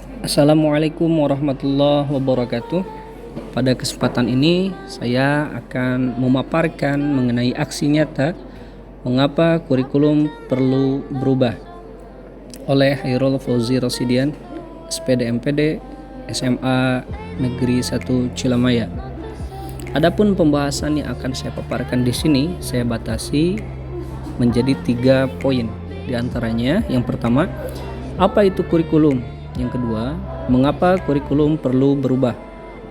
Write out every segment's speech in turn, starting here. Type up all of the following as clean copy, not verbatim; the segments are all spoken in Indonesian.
Assalamualaikum warahmatullahi wabarakatuh. Pada kesempatan ini saya akan memaparkan mengenai aksi nyata mengapa kurikulum perlu berubah oleh Hairul Fauzi Rosidian, SPD MPD, SMA Negeri 1 Cilamaya. Adapun pembahasan yang akan saya paparkan di sini saya batasi menjadi 3 poin. Di antaranya yang pertama, apa itu kurikulum? Yang kedua, mengapa kurikulum perlu berubah?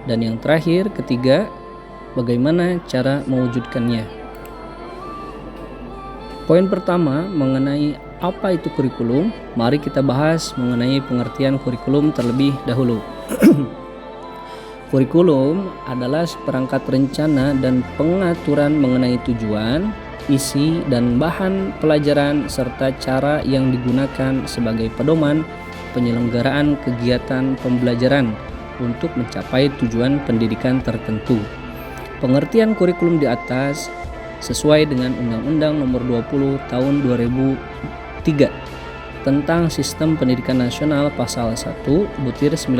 Dan yang terakhir, ketiga, bagaimana cara mewujudkannya? Poin pertama mengenai apa itu kurikulum, mari kita bahas mengenai pengertian kurikulum terlebih dahulu. Kurikulum adalah seperangkat rencana dan pengaturan mengenai tujuan, isi, dan bahan pelajaran serta cara yang digunakan sebagai pedoman penyelenggaraan kegiatan pembelajaran untuk mencapai tujuan pendidikan tertentu. Pengertian kurikulum di atas sesuai dengan Undang-Undang Nomor 20 Tahun 2003 tentang Sistem Pendidikan Nasional Pasal 1 Butir 19.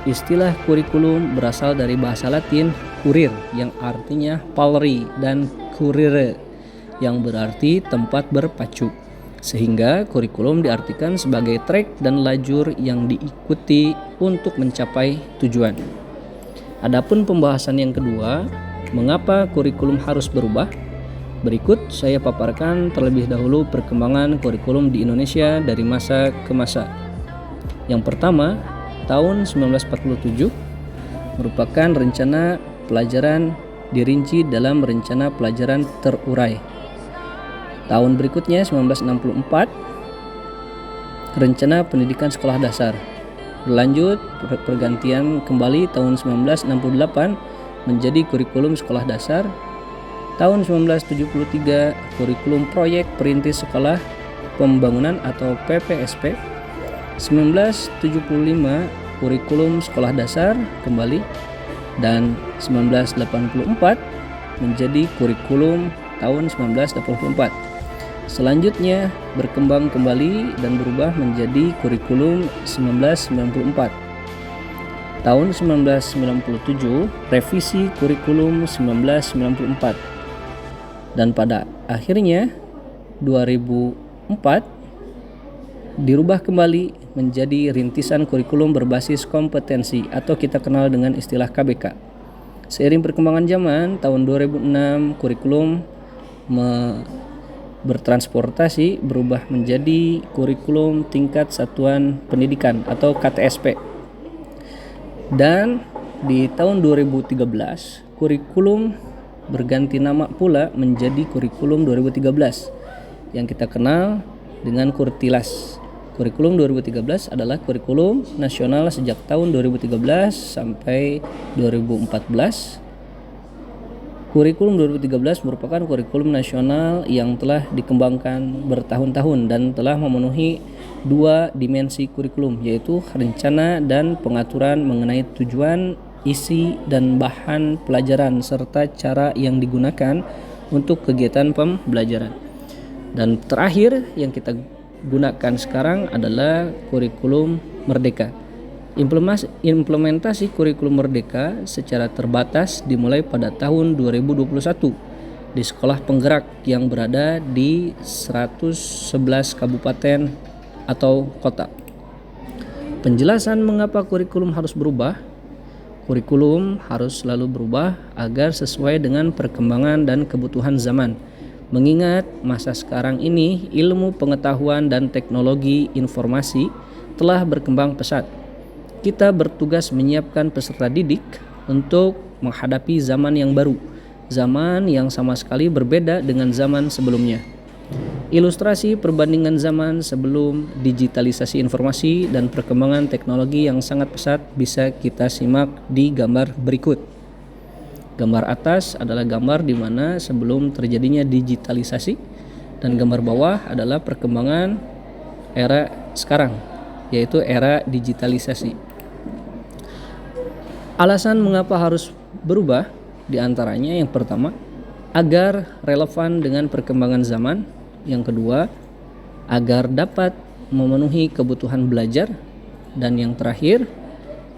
Istilah kurikulum berasal dari bahasa Latin kurir yang artinya palri dan currere yang berarti tempat berpacu. Sehingga kurikulum diartikan sebagai trek dan lajur yang diikuti untuk mencapai tujuan. Adapun pembahasan yang kedua, mengapa kurikulum harus berubah? Berikut saya paparkan terlebih dahulu perkembangan kurikulum di Indonesia dari masa ke masa. Yang pertama, tahun 1947 merupakan rencana pelajaran dirinci dalam rencana pelajaran terurai. Tahun berikutnya 1964 rencana pendidikan sekolah dasar. Berlanjut pergantian kembali tahun 1968 menjadi kurikulum sekolah dasar. Tahun 1973 kurikulum proyek perintis sekolah pembangunan atau PPSP. 1975 kurikulum sekolah dasar kembali, dan 1984 menjadi kurikulum tahun 1984. Selanjutnya berkembang kembali dan berubah menjadi kurikulum 1994. Tahun 1997 revisi kurikulum 1994. Dan pada akhirnya 2004 dirubah kembali menjadi rintisan kurikulum berbasis kompetensi atau kita kenal dengan istilah KBK. Seiring perkembangan zaman, tahun 2006 kurikulum bertransportasi berubah menjadi kurikulum tingkat satuan pendidikan atau KTSP. Dan di tahun 2013 kurikulum berganti nama pula menjadi kurikulum 2013 yang kita kenal dengan Kurtilas. Kurikulum 2013 adalah kurikulum nasional sejak tahun 2013 sampai 2014. Kurikulum 2013 merupakan kurikulum nasional yang telah dikembangkan bertahun-tahun dan telah memenuhi 2 dimensi kurikulum, yaitu rencana dan pengaturan mengenai tujuan, isi, dan bahan pelajaran serta cara yang digunakan untuk kegiatan pembelajaran. Dan terakhir yang kita gunakan sekarang adalah kurikulum Merdeka. Implementasi kurikulum Merdeka secara terbatas dimulai pada tahun 2021 di sekolah penggerak yang berada di 111 kabupaten atau kota. Penjelasan mengapa kurikulum harus berubah. Kurikulum harus selalu berubah agar sesuai dengan perkembangan dan kebutuhan zaman. Mengingat masa sekarang ini ilmu pengetahuan dan teknologi informasi telah berkembang pesat. Kita bertugas menyiapkan peserta didik untuk menghadapi zaman yang baru, zaman yang sama sekali berbeda dengan zaman sebelumnya. Ilustrasi perbandingan zaman sebelum digitalisasi informasi dan perkembangan teknologi yang sangat pesat bisa kita simak di gambar berikut. Gambar atas adalah gambar di mana sebelum terjadinya digitalisasi, dan gambar bawah adalah perkembangan era sekarang, yaitu era digitalisasi. Alasan mengapa harus berubah diantaranya yang pertama, agar relevan dengan perkembangan zaman. Yang kedua, agar dapat memenuhi kebutuhan belajar. Dan yang terakhir,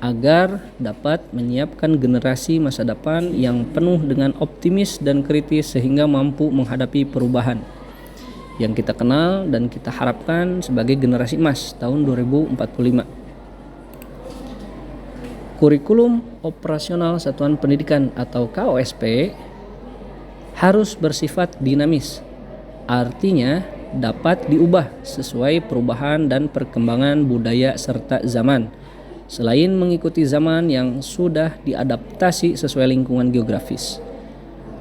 agar dapat menyiapkan generasi masa depan yang penuh dengan optimis dan kritis sehingga mampu menghadapi perubahan yang kita kenal dan kita harapkan sebagai generasi emas tahun 2045. Kurikulum Operasional Satuan Pendidikan atau KOSP harus bersifat dinamis. Artinya dapat diubah sesuai perubahan dan perkembangan budaya serta zaman. Selain mengikuti zaman yang sudah diadaptasi sesuai lingkungan geografis.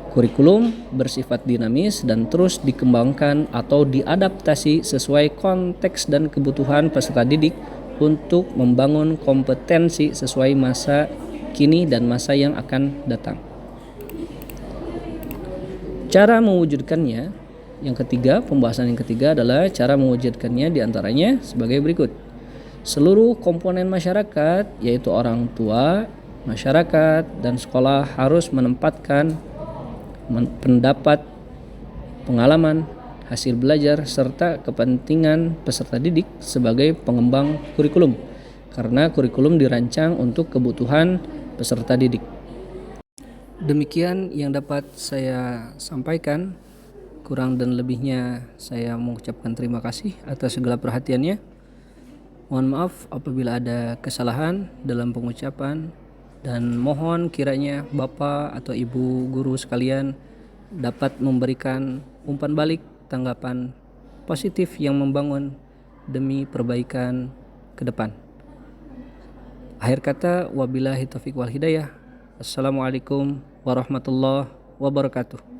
Kurikulum bersifat dinamis dan terus dikembangkan atau diadaptasi sesuai konteks dan kebutuhan peserta didik untuk membangun kompetensi sesuai masa kini dan masa yang akan datang. Cara mewujudkannya, pembahasan yang ketiga adalah cara mewujudkannya diantaranya sebagai berikut. Seluruh komponen masyarakat, yaitu orang tua, masyarakat, dan sekolah harus menempatkan pendapat, pengalaman, hasil belajar, serta kepentingan peserta didik sebagai pengembang kurikulum, karena kurikulum dirancang untuk kebutuhan peserta didik. Demikian yang dapat saya sampaikan. Kurang dan lebihnya saya mengucapkan terima kasih atas segala perhatiannya. Mohon maaf apabila ada kesalahan dalam pengucapan, dan mohon kiranya Bapak atau Ibu guru sekalian dapat memberikan umpan balik tanggapan positif yang membangun demi perbaikan ke depan. Akhir kata, wabillahi taufiq wal hidayah. Assalamualaikum warahmatullahi wabarakatuh.